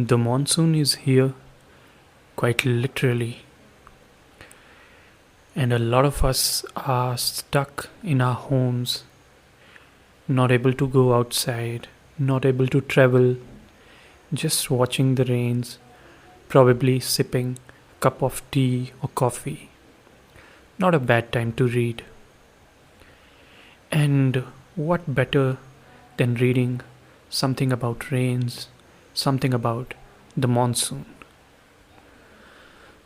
The monsoon is here, quite literally, and a lot of us are stuck in our homes, not able to go outside, not able to travel, just watching the rains, probably sipping a cup of tea or coffee. Not a bad time to read. And what better than reading something about rains, something about the monsoon?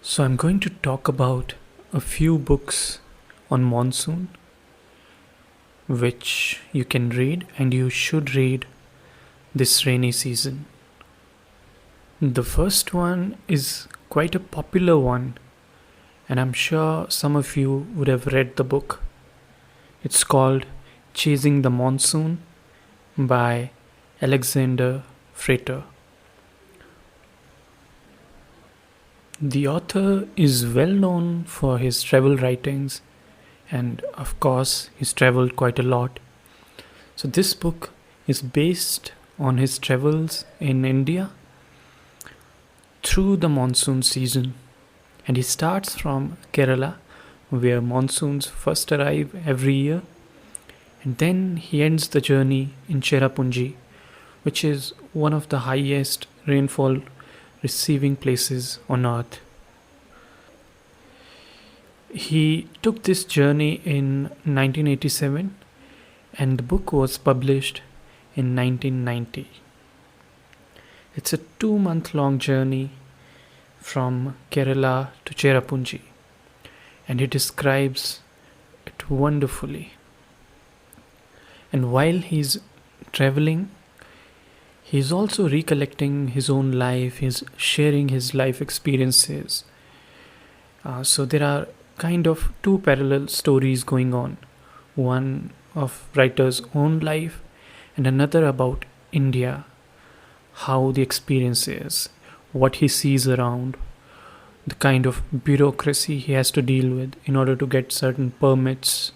So, I'm going to talk about a few books on monsoon which you can read and you should read this rainy season. The first one is quite a popular one, and I'm sure some of you would have read the book. It's called Chasing the Monsoon by Alexander Frater. The author is well known for his travel writings, and of course, he's traveled quite a lot. So, this book is based on his travels in India through the monsoon season. And he starts from Kerala, where monsoons first arrive every year, and then he ends the journey in Cherrapunji, which is one of the highest rainfall receiving places on earth. He took this journey in 1987 and the book was published in 1990. It's a 2-month long journey from Kerala to Cherrapunji, and he describes it wonderfully. And while he's traveling, he's also recollecting his own life, he's sharing his life experiences. So there are kind of two parallel stories going on. One of writer's own life and another about India, how the experience is, what he sees around, the kind of bureaucracy he has to deal with in order to get certain permits.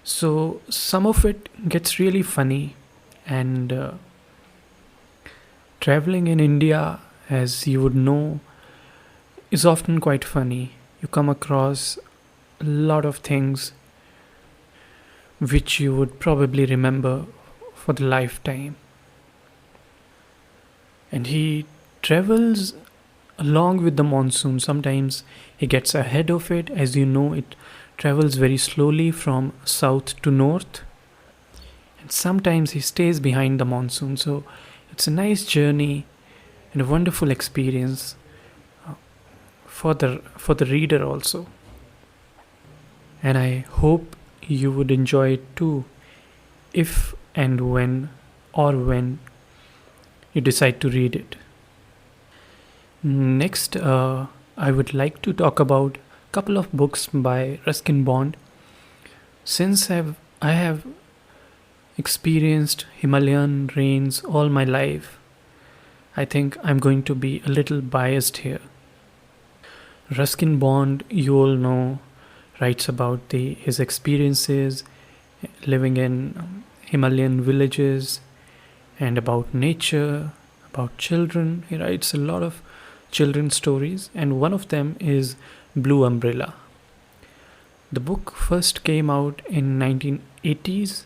So some of it gets really funny, and traveling in India, as you would know, is often quite funny. You come across a lot of things which you would probably remember for the lifetime. And he travels along with the monsoon. Sometimes he gets ahead of it. As you know, it travels very slowly from south to north. And sometimes he stays behind the monsoon. So it's a nice journey and a wonderful experience for the reader also. And I hope you would enjoy it too, if and when you decide to read it. Next, I would like to talk about a couple of books by Ruskin Bond. Since I have experienced Himalayan rains all my life, I think I'm going to be a little biased here. Ruskin Bond, you all know, writes about his experiences living in Himalayan villages and about nature, about children. He writes a lot of children's stories, and one of them is Blue Umbrella. The book first came out in 1980s,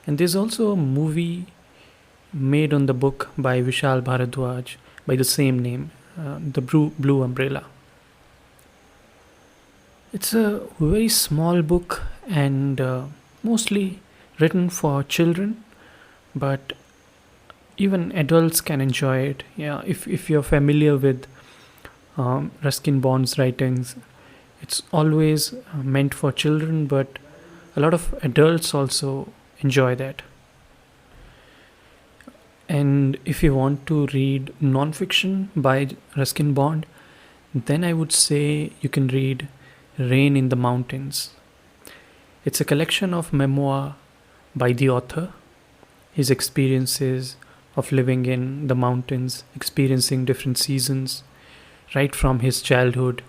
and there's also a movie made on the book by Vishal Bharadwaj by the same name, The Blue Umbrella. It's a very small book and mostly written for children, but even adults can enjoy it. Yeah, if you're familiar with Ruskin Bond's writings, it's always meant for children, but a lot of adults also enjoy that. And if you want to read non-fiction by Ruskin Bond, then I would say you can read Rain in the Mountains. It's a collection of memoir by the author, his experiences of living in the mountains, experiencing different seasons, right from his childhood,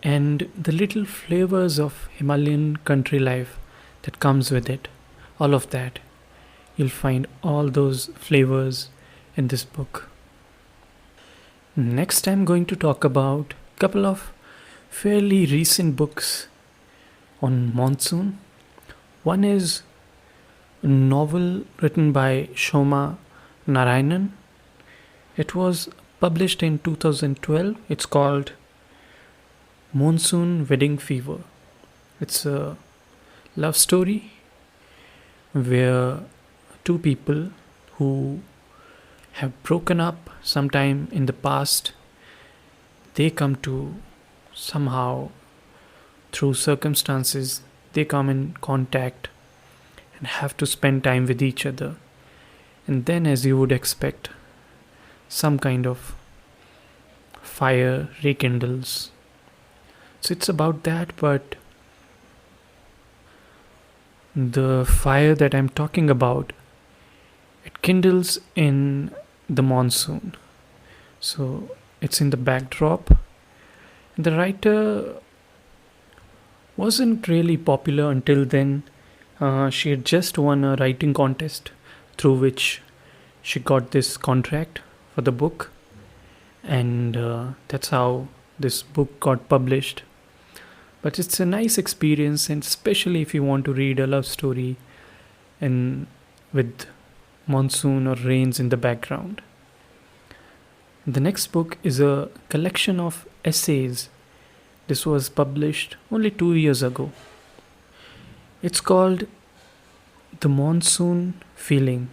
and the little flavors of Himalayan country life that comes with it. All of that. You'll find all those flavors in this book. Next, I'm going to talk about a couple of fairly recent books on monsoon. One is a novel written by Shoma Narayanan. It was published in 2012. It's called Monsoon Wedding Fever. It's a love story where two people who have broken up sometime in the past, they come to somehow, through circumstances, they come in contact and have to spend time with each other. And then, as you would expect, some kind of fire rekindles. So it's about that, but the fire that I'm talking about, it kindles in the monsoon. So it's in the backdrop. The writer wasn't really popular until then. She had just won a writing contest through which she got this contract for the book, and that's how this book got published. But it's a nice experience, and especially if you want to read a love story and with monsoon or rains in the background. The next book is a collection of essays. This was published only 2 years ago. It's called The Monsoon Feeling,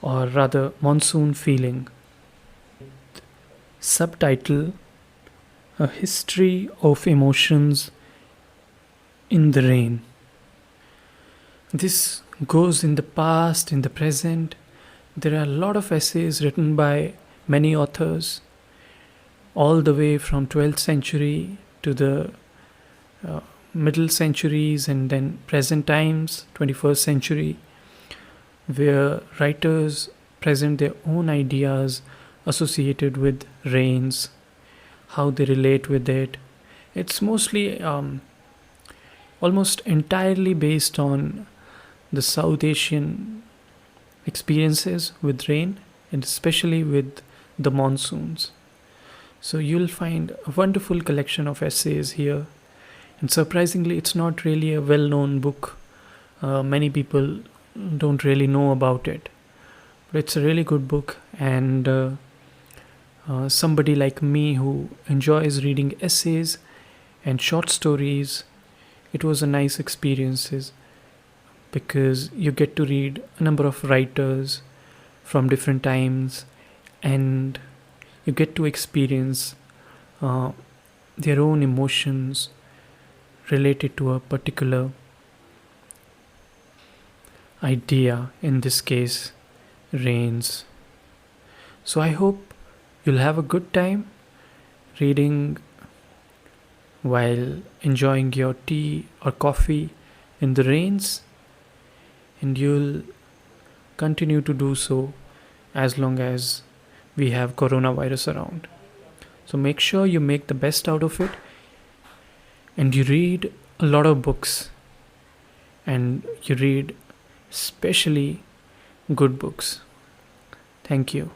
or rather Monsoon Feeling. Subtitle: A History of Emotions in the Rain. This goes in the past, in the present. There are a lot of essays written by many authors, all the way from 12th century to the middle centuries and then present times, 21st century, where writers present their own ideas associated with rains, how they relate with it. It's mostly almost entirely based on the South Asian experiences with rain, and especially with the monsoons. So you'll find a wonderful collection of essays here. And surprisingly, it's not really a well-known book. Many people don't really know about it. But it's a really good book, and somebody like me who enjoys reading essays and short stories, it was a nice experience because you get to read a number of writers from different times, and you get to experience their own emotions related to a particular idea, in this case rains. So I hope you'll have a good time reading while enjoying your tea or coffee in the rains, and you'll continue to do so as long as we have coronavirus around. So make sure you make the best out of it, and you read a lot of books, and you read especially good books. Thank you.